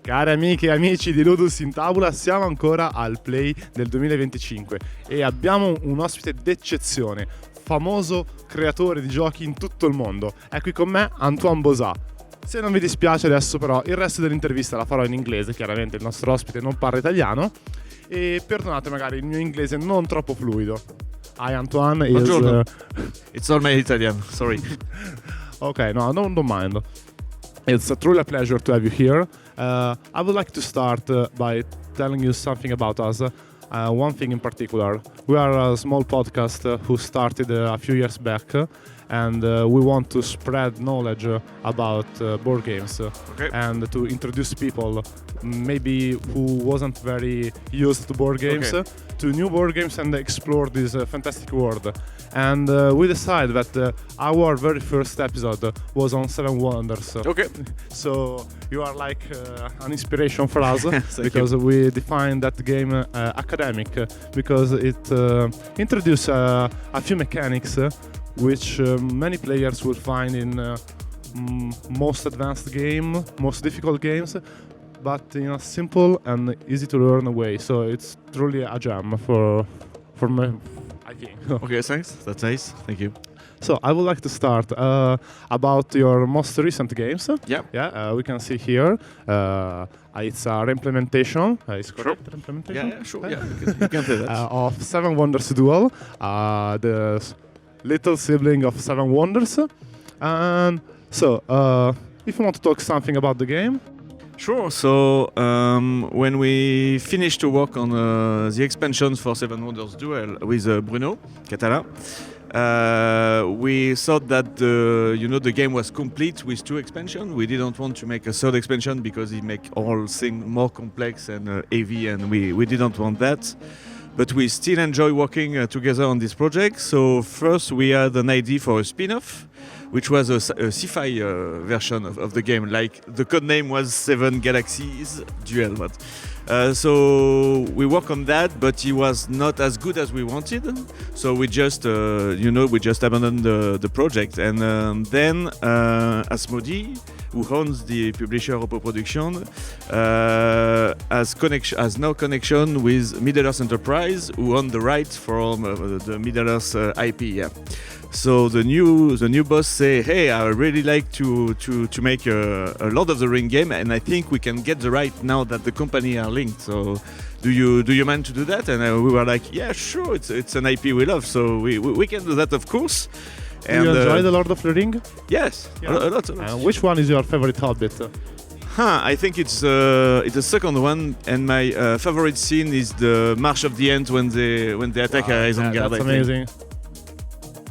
Cari amiche e amici di Ludus in Tabula, siamo ancora al Play del 2025 e abbiamo un ospite d'eccezione, famoso creatore di giochi in tutto il mondo. È qui con me Antoine Bauza. Se non vi dispiace adesso però il resto dell'intervista la farò in inglese, chiaramente il nostro ospite non parla italiano e perdonate magari il mio inglese non troppo fluido. Hi Antoine. Buongiorno. It's all my Italian, sorry. Okay, no, don't mind. It's truly a pleasure to have you here. I would like to start by telling you something about us. One thing in particular. We are a small podcast who started a few years back, and we want to spread knowledge about board games and to introduce people maybe who wasn't very used to board games to new board games and explore this fantastic world. And we decided that our very first episode was on Seven Wonders. Okay. So you are like an inspiration for us because we define that game academic because it introduces a few mechanics which many players will find in most advanced game, most difficult games, but in a simple and easy to learn way. So it's truly a gem for me, I think. Okay, thanks. That's nice. Thank you. So I would like to start about your most recent games. Yeah. We can see here. It's a reimplementation. Is correct? Sure. Implementation? Yeah, sure. Yeah, you can say that. Of Seven Wonders Duel, the little sibling of Seven Wonders. And so, if you want to talk something about the game. Sure. So when we finished to work on the expansions for Seven Wonders Duel with Bruno Catala, we thought that the game was complete with two expansions. We didn't want to make a third expansion because it make all things more complex and heavy, and we didn't want that. But we still enjoy working together on this project. So first we had an idea for a spin-off, which was a sci-fi version of the game. Like the code name was Seven Galaxies Duel. But so we worked on that, but it was not as good as we wanted. So we just, abandoned the project. And then Asmodee, who owns the publisher Oppo Production, has no connection with Middle-earth Enterprise, who own the rights from the Middle-earth IP. Yeah. So the new boss say, hey, I really like to make a Lord of the Ring game, and I think we can get the right now that the company are linked. So do you mind to do that? And we were like, yeah, sure. It's an IP we love, so we can do that, of course. Do you enjoy the Lord of the Ring? Yes, yeah. a lot. Which one is your favorite Hobbit? I think it's the second one, and my favorite scene is the March of the Ant when they attack Isengard. That's amazing.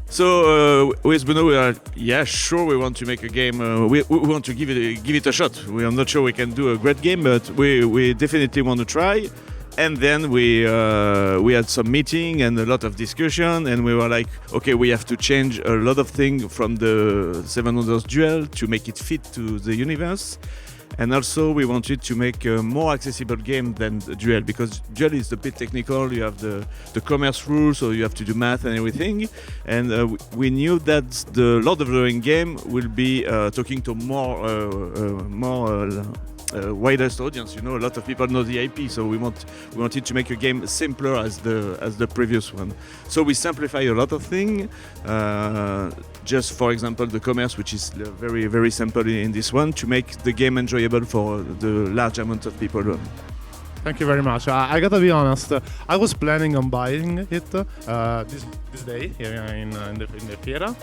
So with Bruno, we are sure we want to make a game. We want to give it a shot. We are not sure we can do a great game, but we definitely want to try. And then we had some meeting and a lot of discussion, and we were like, okay, we have to change a lot of things from the Seven Wonders Duel to make it fit to the universe. And also we wanted to make a more accessible game than the Duel, because Duel is a bit technical. You have the commerce rules, so you have to do math and everything. And we knew that the Lord of the Rings game will be talking to more widest audience. A lot of people know the IP, so we wanted to make a game simpler as the previous one. So we simplify a lot of things. Just for example, the commerce, which is very very simple in this one, to make the game enjoyable for the large amount of people. Thank you very much. I gotta be honest. I was planning on buying it this day in the Fiera.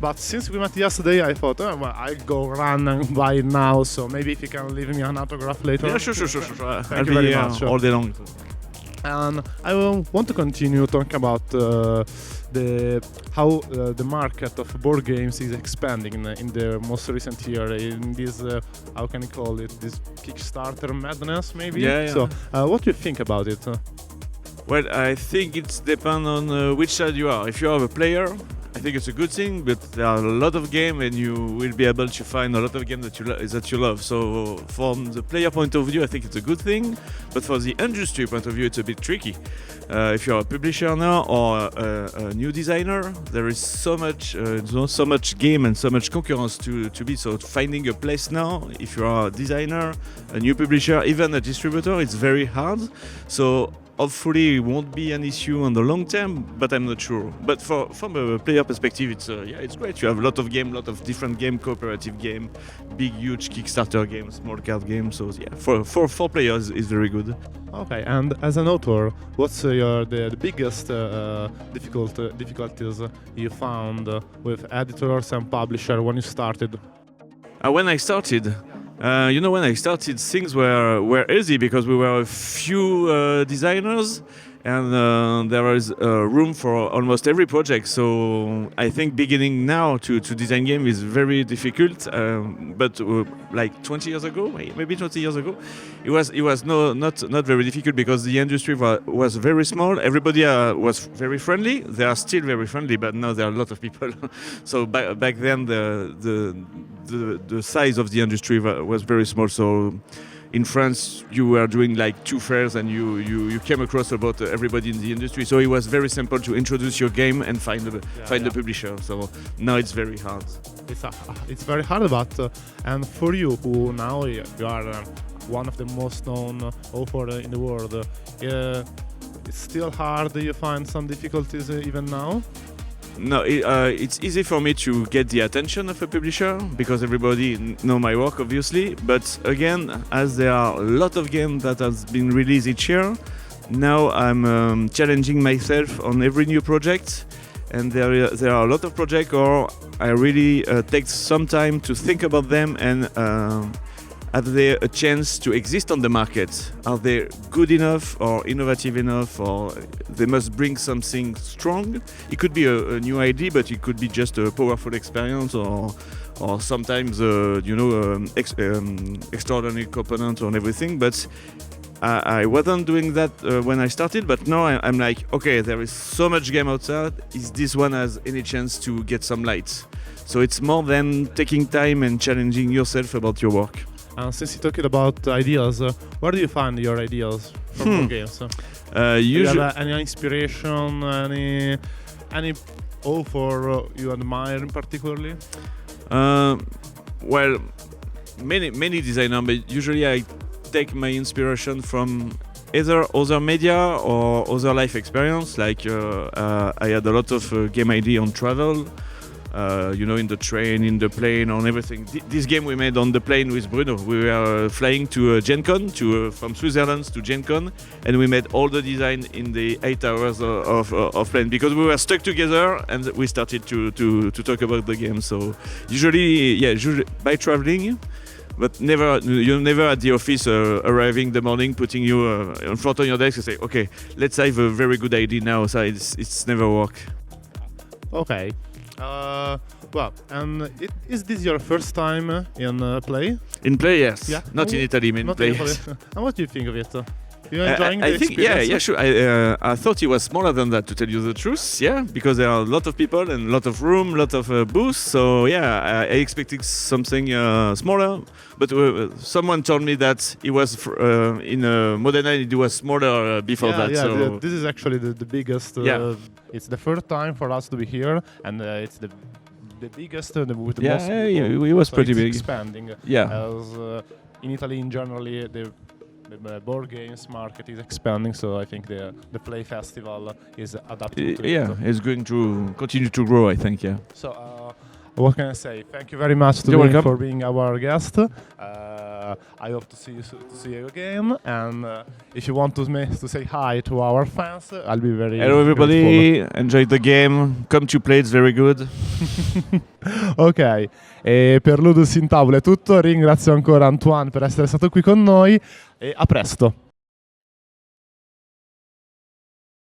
But since we met yesterday, I thought, I'll go run and buy it now. So maybe if you can leave me an autograph later. Yeah, sure. Thank you very much. All day long. And I want to continue talking about how the market of board games is expanding in the most recent year. In this, how can you call it? This Kickstarter madness, maybe. Yeah. So, what do you think about it? Well, I think it depends on which side you are. If you are a player, I think it's a good thing, but there are a lot of games, and you will be able to find a lot of games that you love. So from the player point of view, I think it's a good thing, but for the industry point of view, it's a bit tricky. If you're a publisher now or a new designer, there is so much game and so much concurrence to be. So finding a place now, if you are a designer, a new publisher, even a distributor, it's very hard. So hopefully it won't be an issue on the long term, but I'm not sure. But from a player perspective, it's great. You have a lot of games, a lot of different games, cooperative game, big, huge Kickstarter games, small card games. So yeah, for players is very good. Okay, and as an author, what's the biggest difficulties you found with editors and publisher when you started? When I started, things were easy because we were a few designers, and there was room for almost every project. So I think beginning now to design game is very difficult. But like 20 years ago, maybe 20 years ago, it was not very difficult because the industry was very small. Everybody was very friendly. They are still very friendly, but now there are a lot of people. So back then the size of the industry was very small. So in France, you were doing like 2 fairs and you came across about everybody in the industry. So it was very simple to introduce your game and find the publisher. So now it's very hard. It's very hard, but and for you, who now you are one of the most known authors in the world, it's still hard. You find some difficulties even now? No, it's easy for me to get the attention of a publisher because everybody know my work, obviously. But again, as there are a lot of games that has been released each year, now I'm challenging myself on every new project. And there are a lot of projects where I really take some time to think about them and have they a chance to exist on the market? Are they good enough or innovative enough, or they must bring something strong? It could be a new idea, but it could be just a powerful experience, or sometimes extraordinary component on everything. But I wasn't doing that when I started, but now I'm like, okay, there is so much game outside. Is this one has any chance to get some light? So it's more than taking time and challenging yourself about your work. And since you talked about ideas, where do you find your ideas from your games? Do you have any inspiration, any author you admire in particularly? Well, many designers, but usually I take my inspiration from either other media or other life experience. Like I had a lot of game idea on travel. In the train, in the plane, on everything. This game we made on the plane with Bruno. We were flying to Gen Con, from Switzerland to Gen Con, and we made all the design in the 8 hours of plane because we were stuck together and we started to talk about the game. So usually by traveling, but you're never at the office arriving the morning, putting you in front of your desk and say, okay, let's have a very good idea now. So it's never work. Okay. And is this your first time in Play? In Play, yes. Yeah. Not in Italy, in Play. And what do you think of it? You're enjoying the I think, experience? yeah, sure. I thought it was smaller than that, to tell you the truth. Yeah, because there are a lot of people and a lot of room, a lot of booths. So yeah, I expected something smaller. But someone told me that it was in Modena. It was smaller before that. Yeah, so this is actually the biggest. It's the first time for us to be here, and it's the biggest with the most people. It was pretty big. Expanding. Yeah. As in Italy, in generally, the board games market is expanding, so I think the Play Festival is adapting to it. Yeah, it's going to continue to grow, I think, yeah. So, what can I say? Thank you very much for being our guest. I hope to see you again, and if you want to say hi to our fans, I'll be very Hello everybody, grateful. Enjoy the game, come to play, it's very good. Ok, e per Ludus in tavola è tutto, ringrazio ancora Antoine per essere stato qui con noi e a presto.